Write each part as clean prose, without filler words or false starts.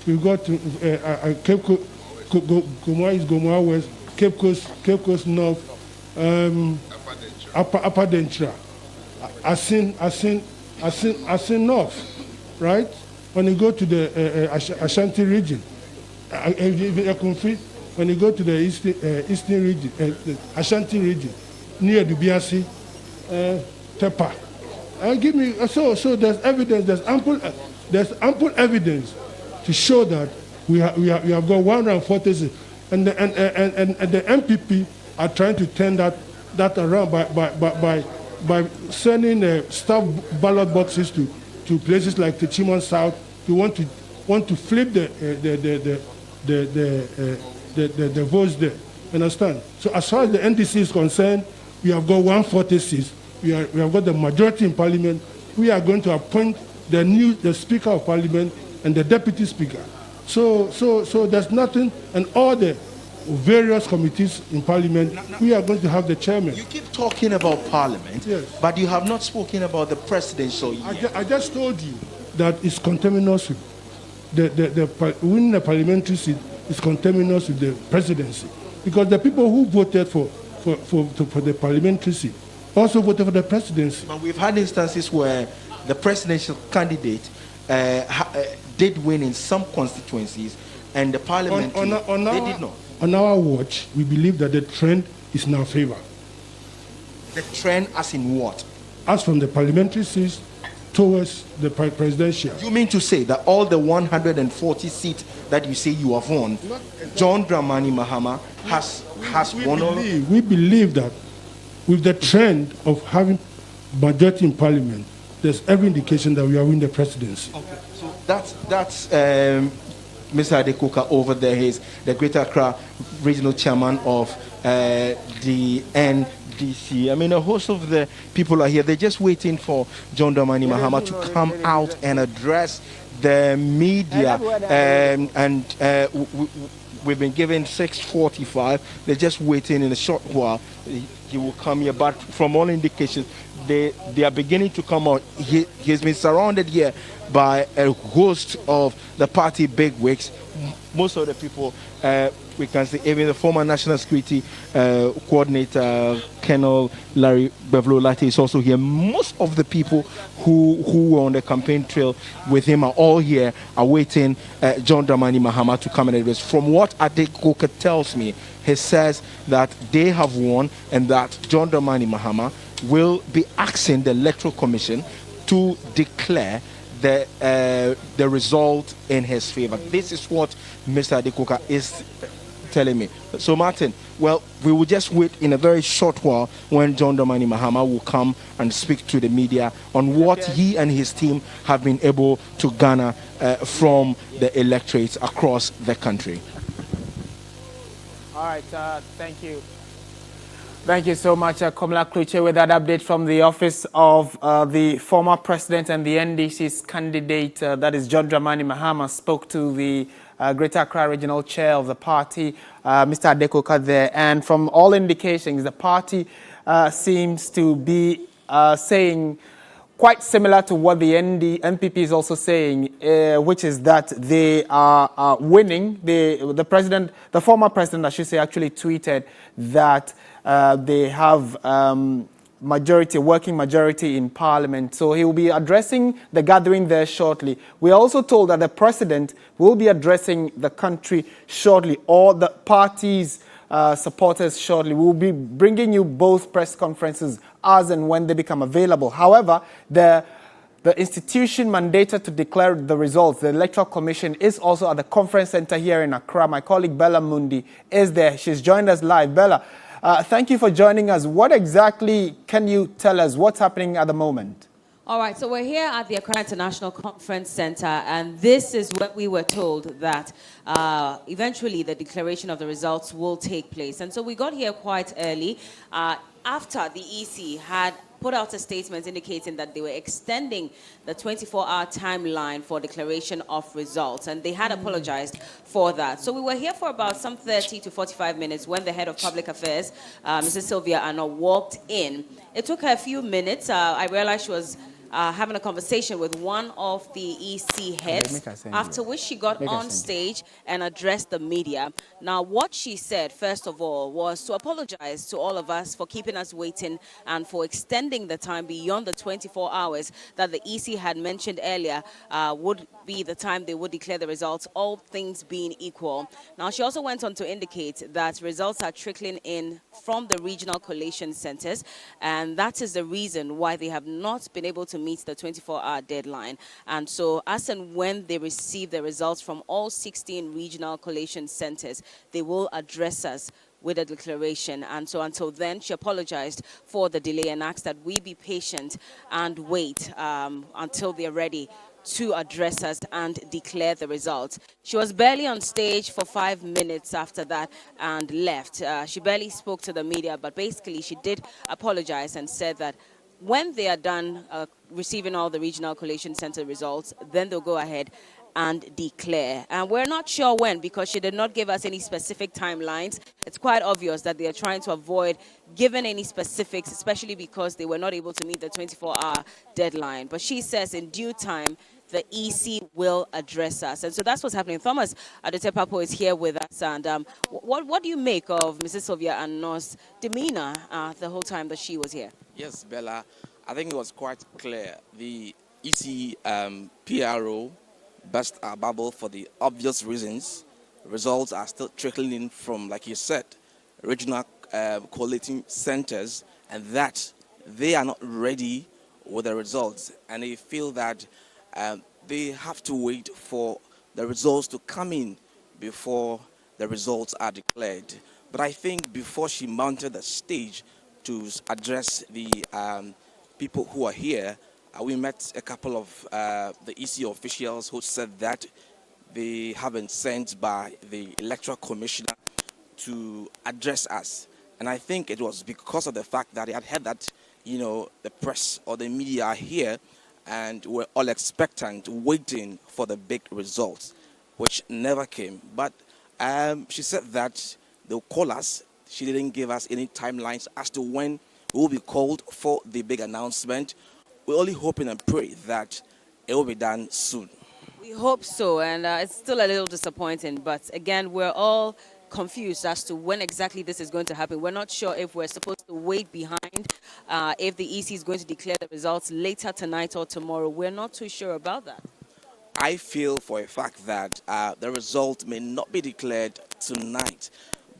we've got Cape Coast, Gomoa East, Gomoa West, Cape Coast North, Upper Dentra, Asin North, right? When you go to the Ashanti region, when you go to the eastern region, the Ashanti region, near the Biasi, Tepa, give me so there's evidence, there's ample evidence to show that we have got 140, and the MPP are trying to turn that around by sending staff ballot boxes to places like the Chimon South. To want to flip the votes there. Understand? So as far as the NDC is concerned, we have got 146. We have got the majority in Parliament. We are going to appoint the Speaker of Parliament and the Deputy Speaker. So there's nothing, and all the various committees in Parliament, we are going to have the chairman. You keep talking about Parliament, yes, but you have not spoken about the presidential year. I just told you that it's conterminous with winning the parliamentary seat is conterminous with the presidency, because the people who voted for the parliamentary seat also voted for the presidency. But we've had instances where the presidential candidate did win in some constituencies, and the parliamentary they did not. On our watch, we believe that the trend is in our favor. The trend as in what? As from the parliamentary seats towards the presidential. You mean to say that all the 140 seats that you say you have won, John Dramani Mahama has won all? We believe that with the trend of having majority in Parliament, there's every indication that we are winning the presidency. Okay, so that's Mr. Adekoka over there. He's the Greater Accra Regional Chairman of the NDC. I mean, a host of the people are here. They're just waiting for John Dramani Mahama to come out and address the media. We've been given 6:45. They're just waiting. In a short while he will come here. But from all indications, they are beginning to come out. He's been surrounded here by a host of the party bigwigs. Most of the people, we can see, even the former National Security Coordinator, Colonel Larry Bevlo-Latte, is also here. Most of the people who were on the campaign trail with him are all here, awaiting John Dramani Mahama to come and address. From what Adekoka tells me, he says that they have won and that John Dramani Mahama will be asking the Electoral Commission to declare the result in his favor. This is what Mr. Adekoka is telling me. So, Martin, well, we will just wait in a very short while when John Dramani Mahama will come and speak to the media on what he and his team have been able to garner from the electorates across the country. All right, thank you. Thank you so much, Komla Kluche, with that update from the office of the former president and the NDC's candidate, that is John Dramani Mahama, spoke to the Greater Accra Regional Chair of the party, Mr. Adekoka there. And from all indications, the party seems to be saying quite similar to what the NPP is also saying, which is that they are winning. The former president, I should say, actually tweeted that they have working majority in Parliament. So he will be addressing the gathering there shortly. We are also told that the president will be addressing the country shortly, or the party's supporters shortly. We will be bringing you both press conferences as and when they become available. However, the institution mandated to declare the results, the Electoral Commission, is also at the conference center here in Accra. My colleague Bella Mundi is there. She's joined us live. Bella, thank you for joining us. What exactly can you tell us? What's happening at the moment? All right, so we're here at the Accra International Conference Center, and this is what we were told, that eventually the declaration of the results will take place. And so we got here quite early after the EC had put out a statement indicating that they were extending the 24-hour timeline for declaration of results, and they had apologized for that. So we were here for about some 30 to 45 minutes when the head of public affairs, Mrs. Sylvia Anna, walked in. It took her a few minutes. I realized she was having a conversation with one of the EC heads, after which she got on stage and addressed the media. Now, what she said, first of all, was to apologize to all of us for keeping us waiting and for extending the time beyond the 24 hours that the EC had mentioned earlier would be the time they would declare the results, all things being equal. Now, she also went on to indicate that results are trickling in from the regional collation centers, and that is the reason why they have not been able to meet the 24-hour deadline. And so, as and when they receive the results from all 16 regional collation centers, they will address us with a declaration. And so until then, she apologized for the delay and asked that we be patient and wait until they're ready to address us and declare the results. She was barely on stage for 5 minutes after that and left. She barely spoke to the media, but basically she did apologize and said that when they are done receiving all the regional collation center results, then they'll go ahead and declare. And we're not sure when, because she did not give us any specific timelines. It's quite obvious that they are trying to avoid giving any specifics, especially because they were not able to meet the 24-hour deadline. But she says in due time, the EC will address us. And so that's what's happening. Thomas Adotepapo is here with us. And what do you make of Mrs. Sylvia Ano's demeanor the whole time that she was here? Yes, Bella, I think it was quite clear. The EC PRO burst our bubble for the obvious reasons. Results are still trickling in from, like you said, regional collating centers, and that they are not ready with the results. And they feel that they have to wait for the results to come in before the results are declared. But I think before she mounted the stage to address the people who are here, we met a couple of the EC officials who said that they have been sent by the Electoral Commissioner to address us. And I think it was because of the fact that they had heard that, you know, the press or the media are here and we're all expectant, waiting for the big results, which never came. But she said that they'll call us. She didn't give us any timelines as to when we will be called for the big announcement. We're only hoping and pray that it will be done soon. We hope so, and it's still a little disappointing. But again, we're all confused as to when exactly this is going to happen. We're not sure if we're supposed to wait behind, if the EC is going to declare the results later tonight or tomorrow. We're not too sure about that. I feel for a fact that the result may not be declared tonight.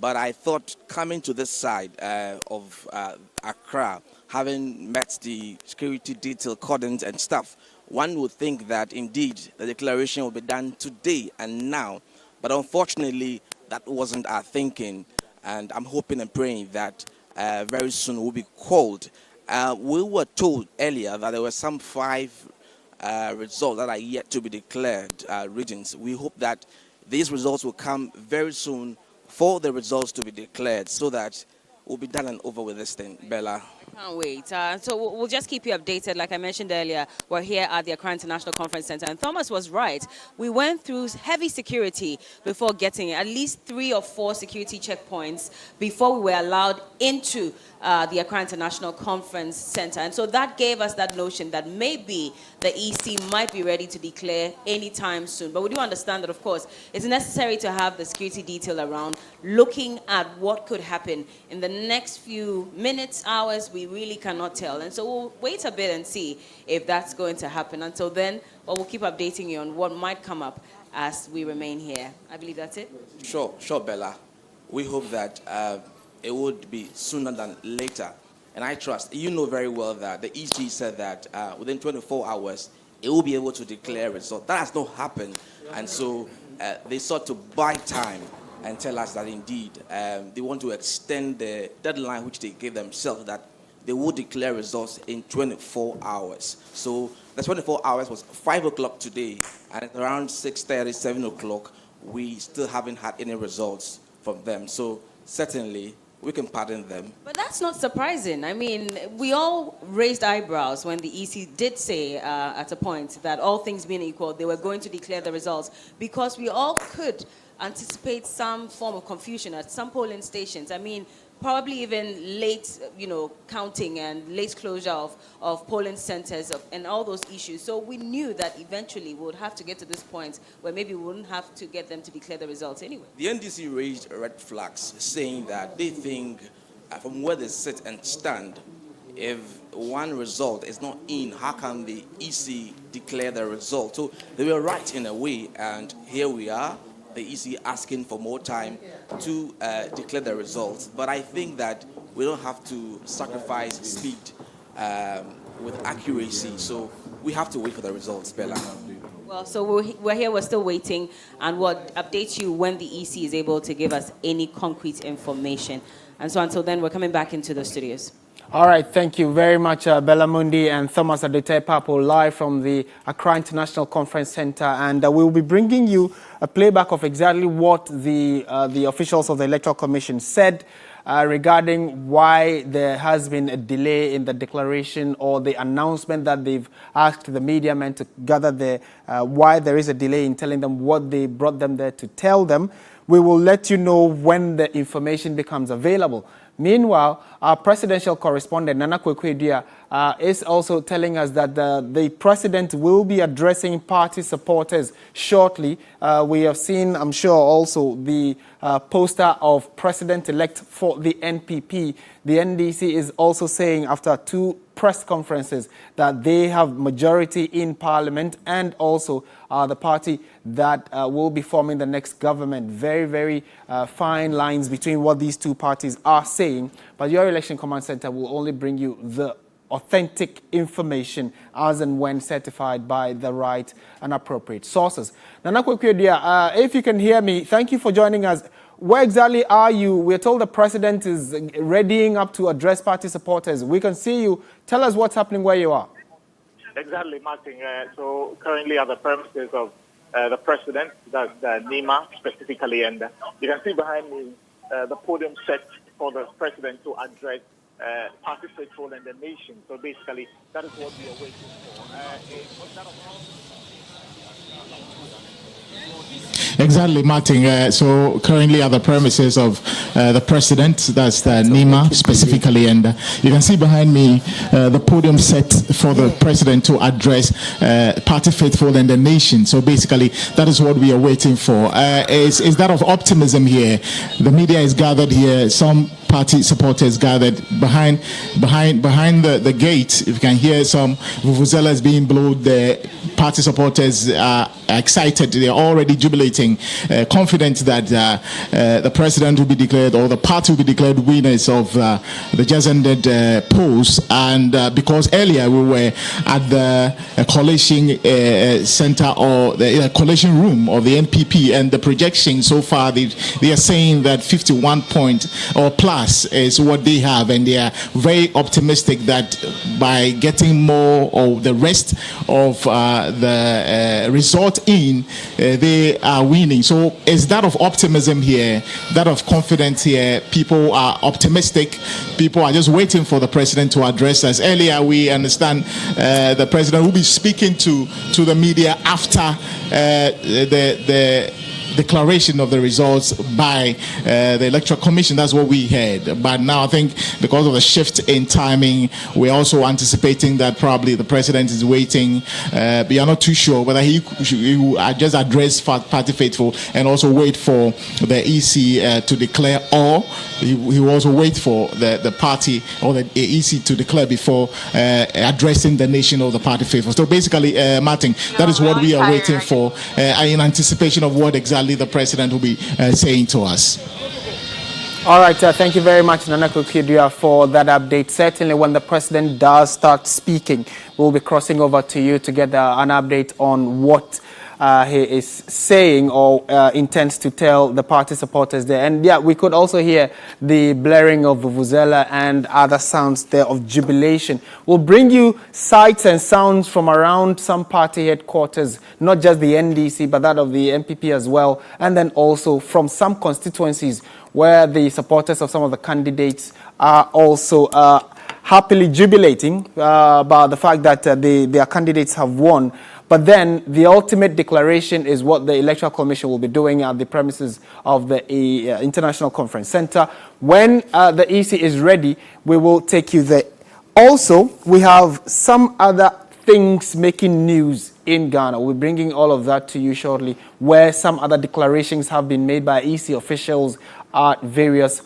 But I thought coming to this side of Accra, having met the security detail cordons and stuff, one would think that indeed the declaration will be done today and now. But unfortunately, that wasn't our thinking. And I'm hoping and praying that very soon we'll be called. We were told earlier that there were some 5 results that are yet to be declared, regions. We hope that these results will come very soon for the results to be declared, so that we'll be done and over with this thing, Bella. Can't wait. So we'll just keep you updated. Like I mentioned earlier, we're here at the Accra International Conference Center, and Thomas was right. We went through heavy security before getting it, at least 3 or 4 security checkpoints before we were allowed into the Accra International Conference Center. And so that gave us that notion that maybe the EC might be ready to declare anytime soon. But we do understand that, of course, it's necessary to have the security detail around, looking at what could happen in the next few minutes, hours. We really cannot tell. And so we'll wait a bit and see if that's going to happen. Until then, well, we'll keep updating you on what might come up as we remain here. I believe that's it. Sure, Bella. We hope that it would be sooner than later. And I trust, you know very well that the EC said that within 24 hours, it will be able to declare it. So that has not happened. And so they sought to buy time and tell us that indeed they want to extend the deadline which they gave themselves, that they will declare results in 24 hours. So the 24 hours was 5 o'clock today, and around 6:30, 7 o'clock, we still haven't had any results from them. So certainly, we can pardon them. But that's not surprising. I mean, we all raised eyebrows when the EC did say at a point that all things being equal, they were going to declare the results, because we all could anticipate some form of confusion at some polling stations. I mean, probably even late, counting and late closure of polling centers and all those issues. So we knew that eventually we would have to get to this point where maybe we wouldn't have to get them to declare the results anyway. The NDC raised red flags, saying that they think from where they sit and stand, if one result is not in, how can the EC declare the result? So they were right in a way, and here we are, the EC asking for more time to declare the results. But I think that we don't have to sacrifice speed with accuracy, so we have to wait for the results, Bella. Well, so we're here, we're still waiting, and we'll update you when the EC is able to give us any concrete information. And so until then, we're coming back into the studios. All right, thank you very much, Bella Mundi and Thomas Adotei-Papo, live from the Accra International Conference Center. And we'll be bringing you a playback of exactly what the officials of the Electoral Commission said regarding why there has been a delay in the declaration or the announcement that they've asked the media men to gather why there is a delay in telling them what they brought them there to tell them. We will let you know when the information becomes available. Meanwhile, our presidential correspondent, Nana Kwekwe is also telling us that the president will be addressing party supporters shortly. We have seen, I'm sure, also the poster of president-elect for the NPP. The NDC is also saying, after two press conferences, that they have majority in parliament and also the party that will be forming the next government. Very, very fine lines between what these two parties are saying. But your Election Command Center will only bring you the authentic information as and when certified by the right and appropriate sources. Nana Kwekwe, if you can hear me, thank you for joining us. Where exactly are you? We're told the president is readying up to address party supporters. We can see you. Tell us what's happening where you are. Exactly, Martin. So currently at the premises of the president, that's NEMA specifically, and you can see behind me the podium set for the president to address party faithful and the nation. So basically, that is what we are waiting for. Exactly, Martin. So currently at the premises of the president, that's NEMA specifically, and you can see behind me the podium set for the president to address party faithful and the nation. So basically, that is what we are waiting for. Is that of optimism here? The media is gathered here. Some party supporters gathered behind the gate. If you can hear some vuvuzelas being blown, the party supporters are excited. They are already jubilating, confident that the president will be declared, or the party will be declared winners of the just ended polls. And because earlier we were at the coalition center, or the coalition room of the NPP, and the projection so far, they are saying that 51 point or plus is what they have, and they are very optimistic that by getting more of the rest of the result in, they are winning. So is that of optimism here, that of confidence here? People are optimistic. People are just waiting for the president to address us. Earlier, we understand the president will be speaking to the media after the declaration of the results by the Electoral Commission. That's what we had. But now I think because of the shift in timing, we're also anticipating that probably the president is waiting. We are not too sure whether he will just address party faithful and also wait for the EC to declare, or he will also wait for the party or the EC to declare before addressing the nation of the party faithful. So basically, Martin, that is what we are waiting for in anticipation of what exactly the president will be saying to us. All right, thank you very much, Nana Kwekwe, for that update. Certainly, when the president does start speaking, we'll be crossing over to you to get an update on what he is saying or intends to tell the party supporters there. And yeah, we could also hear the blaring of vuvuzela and other sounds there of jubilation. We'll bring you sights and sounds from around some party headquarters, not just the NDC, but that of the NPP as well. And then also from some constituencies where the supporters of some of the candidates are also happily jubilating about the fact that their candidates have won. But then the ultimate declaration is what the Electoral Commission will be doing at the premises of the International Conference Center. When the EC is ready, we will take you there. Also, we have some other things making news in Ghana. We're bringing all of that to you shortly, where some other declarations have been made by EC officials at various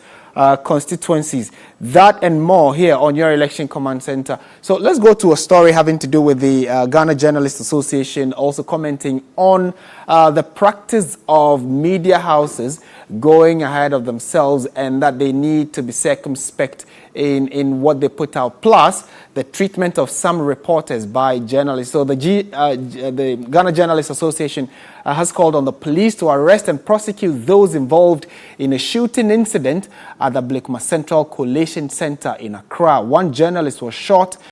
constituencies. That and more here on your Election Command Center. So let's go to a story having to do with the Ghana Journalists Association, also commenting on the practice of media houses going ahead of themselves and that they need to be circumspect in what they put out, plus the treatment of some reporters by journalists. So the Ghana Journalists Association has called on the police to arrest and prosecute those involved in a shooting incident at the Blakema Central Collation Center in Accra. One journalist was shot